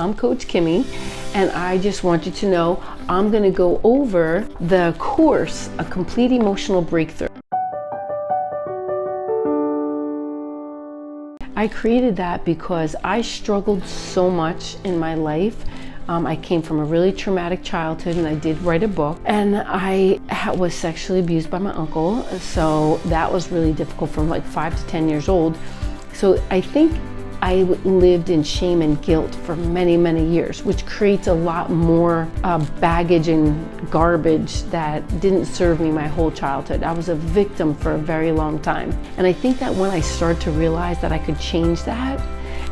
I'm Coach Kimmy, and I just want you to know I'm going to go over the course, A Complete Emotional Breakthrough. I created that because I struggled so much in my life. I came from a really traumatic childhood, and I did write a book, and I was sexually abused by my uncle, so that was really difficult from like 5 to 10 years old. So I think I lived in shame and guilt for many, many years, which creates a lot more baggage and garbage that didn't serve me my whole childhood. I was a victim for a very long time. And I think that when I started to realize that I could change that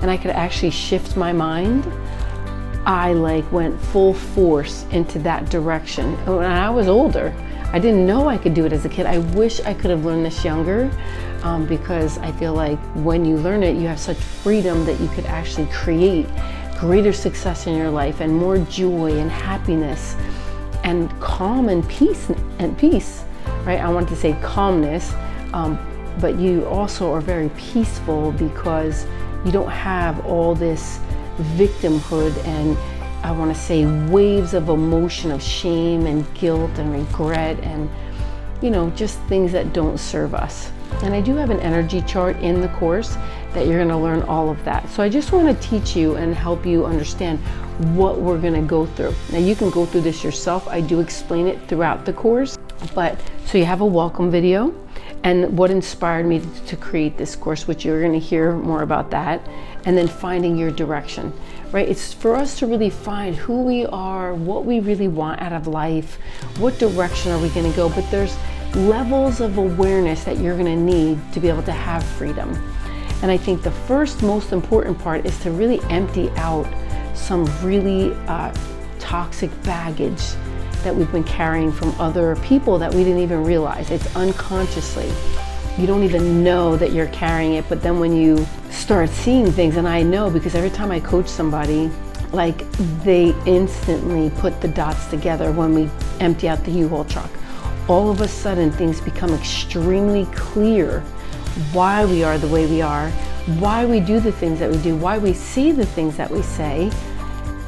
and I could actually shift my mind, I went full force into that direction. When I was older, I didn't know I could do it as a kid. I wish I could have learned this younger, because I feel like when you learn it, you have such freedom that you could actually create greater success in your life and more joy and happiness and calm and peace, right? I want to say calmness, but you also are very peaceful because you don't have all this victimhood and I want to say waves of emotion of shame and guilt and regret and just things that don't serve us. And I do have an energy chart in the course that you're going to learn all of that. So I just want to teach you and help you understand what we're going to go through. Now you can go through this yourself. I do explain it throughout the course, so you have a welcome video and what inspired me to create this course, which you're going to hear more about that, and then finding your direction, right? It's for us to really find who we are, what we really want out of life, what direction are we going to go, but there's levels of awareness that you're going to need to be able to have freedom. And I think the first most important part is to really empty out some really toxic baggage that we've been carrying from other people that we didn't even realize. It's unconsciously. You don't even know that you're carrying it, but then when you start seeing things, and I know because every time I coach somebody, they instantly put the dots together when we empty out the U-Haul truck. All of a sudden things become extremely clear why we are the way we are, why we do the things that we do, why we say the things that we say,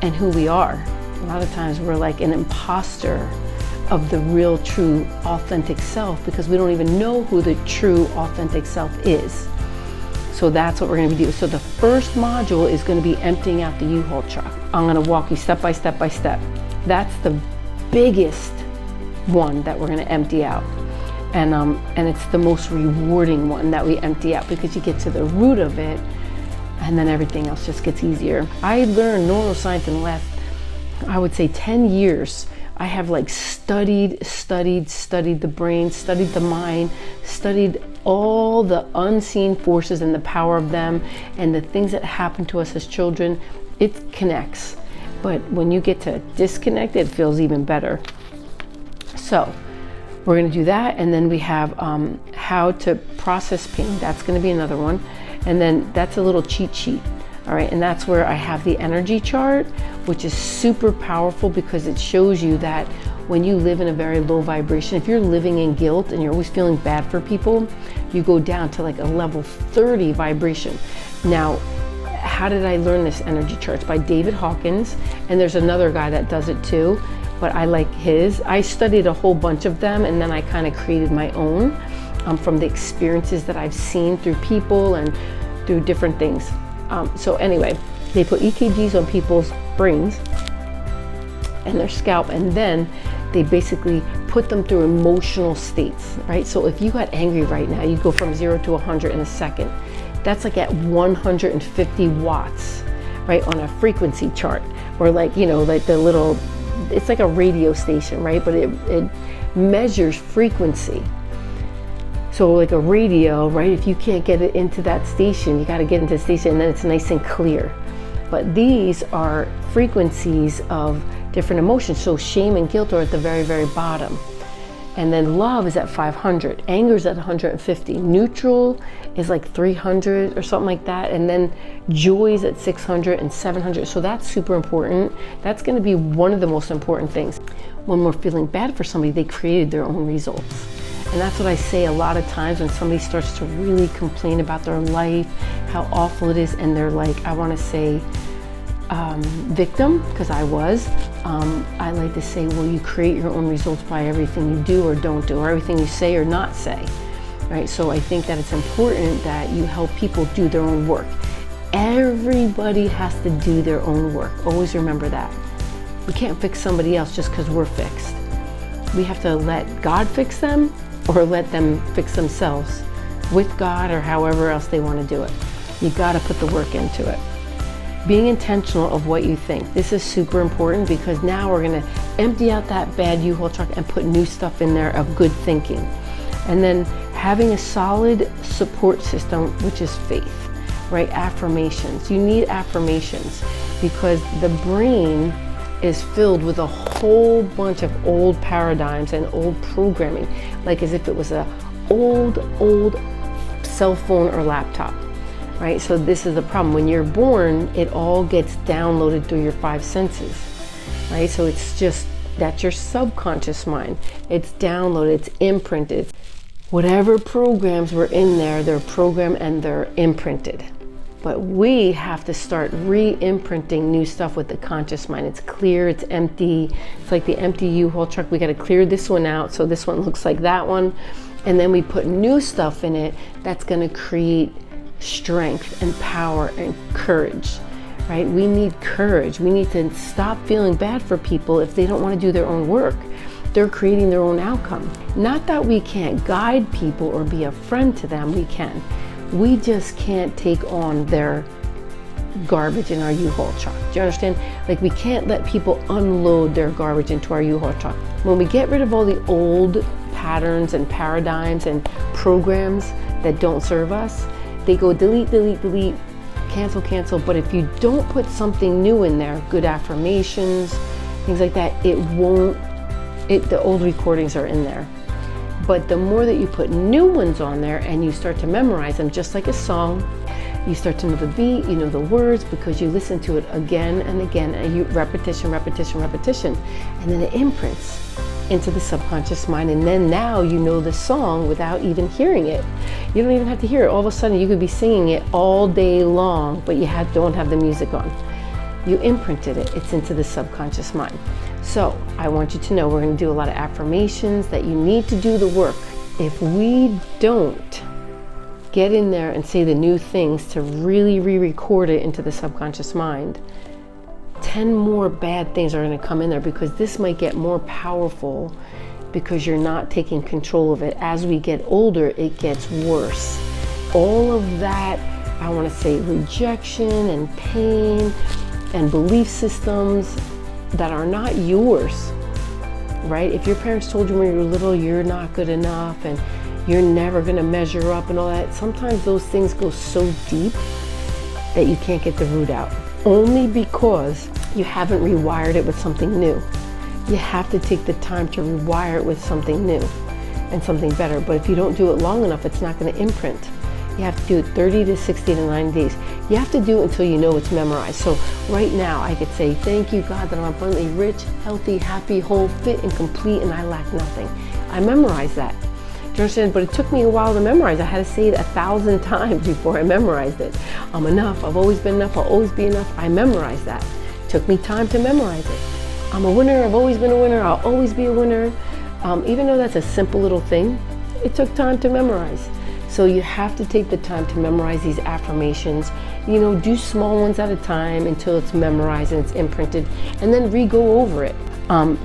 and who we are. A lot of times we're like an imposter of the real, true, authentic self because we don't even know who the true, authentic self is. So that's what we're going to be doing. So the first module is going to be emptying out the U-Haul truck. I'm going to walk you step by step by step. That's the biggest one that we're going to empty out. And it's the most rewarding one that we empty out because you get to the root of it and then everything else just gets easier. I learned neuroscience in the last, I would say 10 years. I have studied the brain, studied the mind, studied all the unseen forces and the power of them and the things that happen to us as children. It connects. But when you get to disconnect, it feels even better. So we're going to do that, and then we have how to process pain. That's going to be another one, and then that's a little cheat sheet. All right, and that's where I have the energy chart, which is super powerful because it shows you that when you live in a very low vibration, if you're living in guilt and you're always feeling bad for people, you go down to a level 30 vibration. Now, how did I learn this energy chart? It's by David Hawkins, and there's another guy that does it too, but I like his. I studied a whole bunch of them, and then I kind of created my own from the experiences that I've seen through people and through different things. So anyway, they put EKGs on people's brains and their scalp, and then they basically put them through emotional states, right? So if you got angry right now, you go from 0 to 100 in a second. That's at 150 watts, right, on a frequency chart, or the little, it's like a radio station, right? But it measures frequency. So a radio, right? If you can't get it into that station, you got to get into the station, and then it's nice and clear. But these are frequencies of different emotions. So shame and guilt are at the very, very bottom. And then love is at 500. Anger is at 150. Neutral is 300 or something like that. And then joy is at 600 and 700. So that's super important. That's going to be one of the most important things. When we're feeling bad for somebody, they created their own results. And that's what I say a lot of times when somebody starts to really complain about their life, how awful it is, and they're I want to say, victim, because I was. I like to say, well, you create your own results by everything you do or don't do, or everything you say or not say, right? So I think that it's important that you help people do their own work. Everybody has to do their own work. Always remember that. We can't fix somebody else just because we're fixed. We have to let God fix them, or let them fix themselves with God, or however else they want to do it. You got to put the work into it. Being intentional of what you think. This is super important, because now we're going to empty out that bad U-Haul truck and put new stuff in there of good thinking. And then having a solid support system, which is faith, right? Affirmations. You need affirmations, because the brain is filled with a whole bunch of old paradigms and old programming, like as if it was a old cell phone or laptop, right? So this is the problem. When you're born, it all gets downloaded through your 5 senses, right? So it's just, that's your subconscious mind. It's downloaded, it's imprinted. Whatever programs were in there, they're programmed and they're imprinted. But we have to start re-imprinting new stuff with the conscious mind. It's clear, it's empty. It's like the empty U-Haul truck. We got to clear this one out so this one looks like that one. And then we put new stuff in it that's going to create strength and power and courage, right? We need courage. We need to stop feeling bad for people if they don't want to do their own work. They're creating their own outcome. Not that we can't guide people or be a friend to them, we can. We just can't take on their garbage in our U-Haul truck. Do you understand? Like, we can't let people unload their garbage into our U-Haul truck. When we get rid of all the old patterns and paradigms and programs that don't serve us, they go delete, delete, delete, cancel, cancel. But if you don't put something new in there, good affirmations, things like that, the old recordings are in there. But the more that you put new ones on there and you start to memorize them, just like a song, you start to know the beat, you know the words, because you listen to it again and again, and you repetition, and then it imprints into the subconscious mind. And then now you know the song without even hearing it. You don't even have to hear it. All of a sudden you could be singing it all day long, but you don't have the music on. You imprinted it. It's into the subconscious mind. So I want you to know we're going to do a lot of affirmations, that you need to do the work. If we don't get in there and say the new things to really re-record it into the subconscious mind, 10 more bad things are going to come in there, because this might get more powerful because you're not taking control of it. As we get older, it gets worse. All of that, I want to say, rejection and pain and belief systems that are not yours, right? If your parents told you when you were little, you're not good enough and you're never going to measure up and all that, sometimes those things go so deep that you can't get the root out, only because you haven't rewired it with something new. You have to take the time to rewire it with something new and something better. But if you don't do it long enough, it's not going to imprint. You have to do it 30 to 60 to 90 days. You have to do it until you know it's memorized. So right now I could say, thank you, God, that I'm abundantly rich, healthy, happy, whole, fit, and complete, and I lack nothing. I memorized that. Do you understand? But it took me a while to memorize. I had to say it 1,000 times before I memorized it. I'm enough. I've always been enough. I'll always be enough. I memorized that. It took me time to memorize it. I'm a winner. I've always been a winner. I'll always be a winner. Even though that's a simple little thing, it took time to memorize. So you have to take the time to memorize these affirmations. You know, do small ones at a time until it's memorized and it's imprinted, and then re-go over it.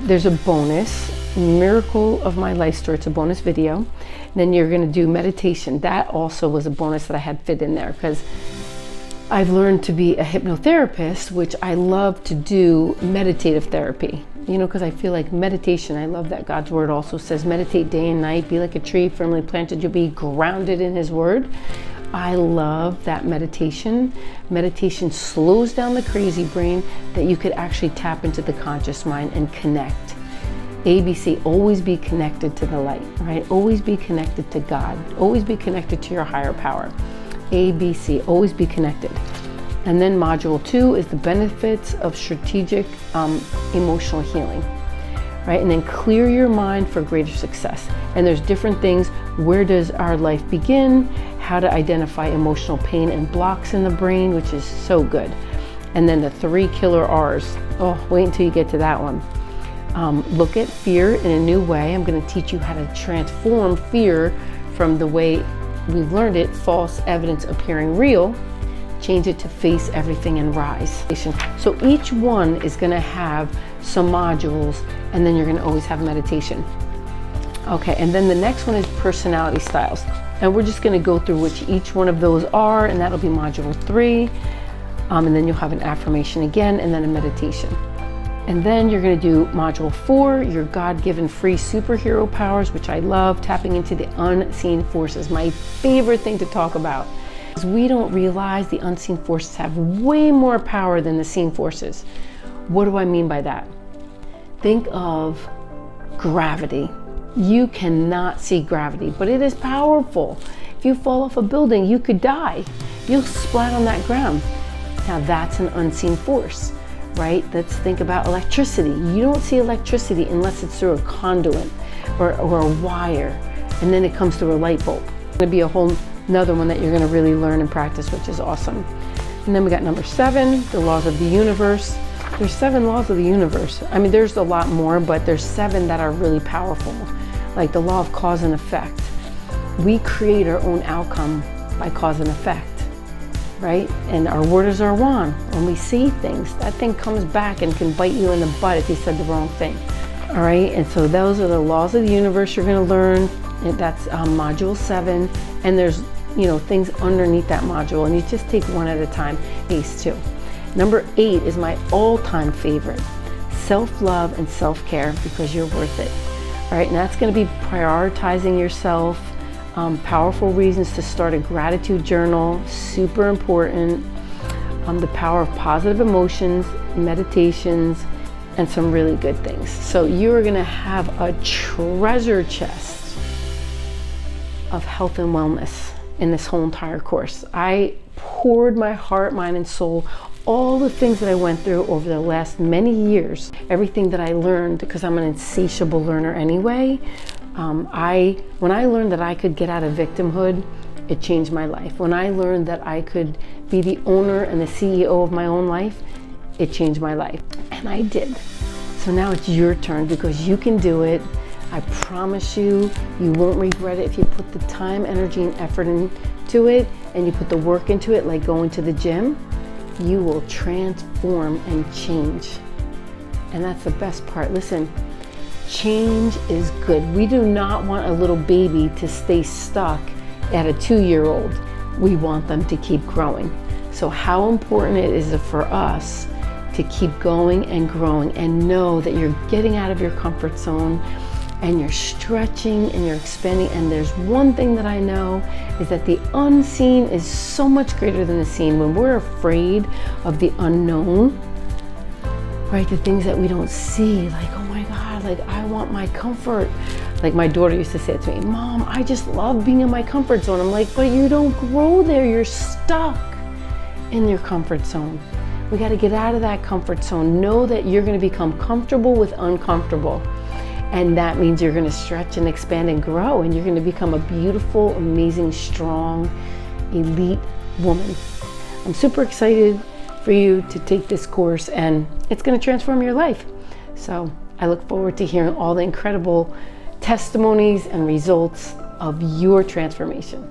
There's a bonus, Miracle of My Life Story. It's a bonus video. And then you're going to do meditation. That also was a bonus that I had fit in there, because I've learned to be a hypnotherapist, which I love to do meditative therapy. You know, because I feel like meditation, I love that God's word also says, meditate day and night, be like a tree firmly planted, you'll be grounded in his word. I love that meditation. Meditation slows down the crazy brain, that you could actually tap into the conscious mind and connect. ABC, always be connected to the light, right? Always be connected to God. Always be connected to your higher power. ABC, always be connected. And then module 2 is the benefits of strategic emotional healing, right? And then clear your mind for greater success. And there's different things. Where does our life begin? How to identify emotional pain and blocks in the brain, which is so good. And then the 3 killer R's. Oh, wait until you get to that one. Look at fear in a new way. I'm going to teach you how to transform fear from the way we've learned it, false evidence appearing real, change it to face everything and rise. So each one is going to have some modules, and then you're going to always have meditation. Okay, and then the next one is personality styles. And we're just going to go through which each one of those are, and that'll be module 3. And then you'll have an affirmation again, and then a meditation. And then you're going to do module 4, your God-given free superhero powers, which I love, tapping into the unseen forces. My favorite thing to talk about is we don't realize the unseen forces have way more power than the seen forces. What do I mean by that? Think of gravity. You cannot see gravity, but it is powerful. If you fall off a building, you could die. You'll splat on that ground. Now that's an unseen force. Right? Let's think about electricity. You don't see electricity unless it's through a conduit or a wire, and then it comes through a light bulb. It's going to be a whole another one that you're going to really learn and practice, which is awesome. And then we got number 7, the laws of the universe. There's 7 laws of the universe. I mean, there's a lot more, but there's 7 that are really powerful, like the law of cause and effect. We create our own outcome by cause and effect. Right? And our word is our wand. When we say things, that thing comes back and can bite you in the butt if you said the wrong thing. All right, and so those are the laws of the universe you're going to learn. And that's module 7. And there's, things underneath that module, and you just take one at a time. Ace 2. Number 8 is my all-time favorite. Self-love and self-care, because you're worth it. All right, and that's going to be prioritizing yourself. Powerful reasons to start a gratitude journal, super important. The power of positive emotions, meditations, and some really good things. So you're going to have a treasure chest of health and wellness in this whole entire course. I poured my heart, mind, and soul, all the things that I went through over the last many years, everything that I learned, because I'm an insatiable learner anyway. When I learned that I could get out of victimhood, it changed my life. When I learned that I could be the owner and the CEO of my own life, it changed my life. And I did. So now it's your turn, because you can do it. I promise you, you won't regret it if you put the time, energy, and effort into it, and you put the work into it, like going to the gym. You will transform and change. And that's the best part. Listen, change is good. We do not want a little baby to stay stuck at a 2-year-old. We want them to keep growing. So how important it is for us to keep going and growing, and know that you're getting out of your comfort zone and you're stretching and you're expanding. And there's one thing that I know is that the unseen is so much greater than the seen. When we're afraid of the unknown, right, the things that we don't see, like, oh my God, like I want my comfort. Like my daughter used to say to me, Mom, I just love being in my comfort zone. I'm like, but you don't grow there. You're stuck in your comfort zone. We got to get out of that comfort zone. Know that you're going to become comfortable with uncomfortable. And that means you're going to stretch and expand and grow, and you're going to become a beautiful, amazing, strong, elite woman. I'm super excited for you to take this course, and it's going to transform your life. So I look forward to hearing all the incredible testimonies and results of your transformation.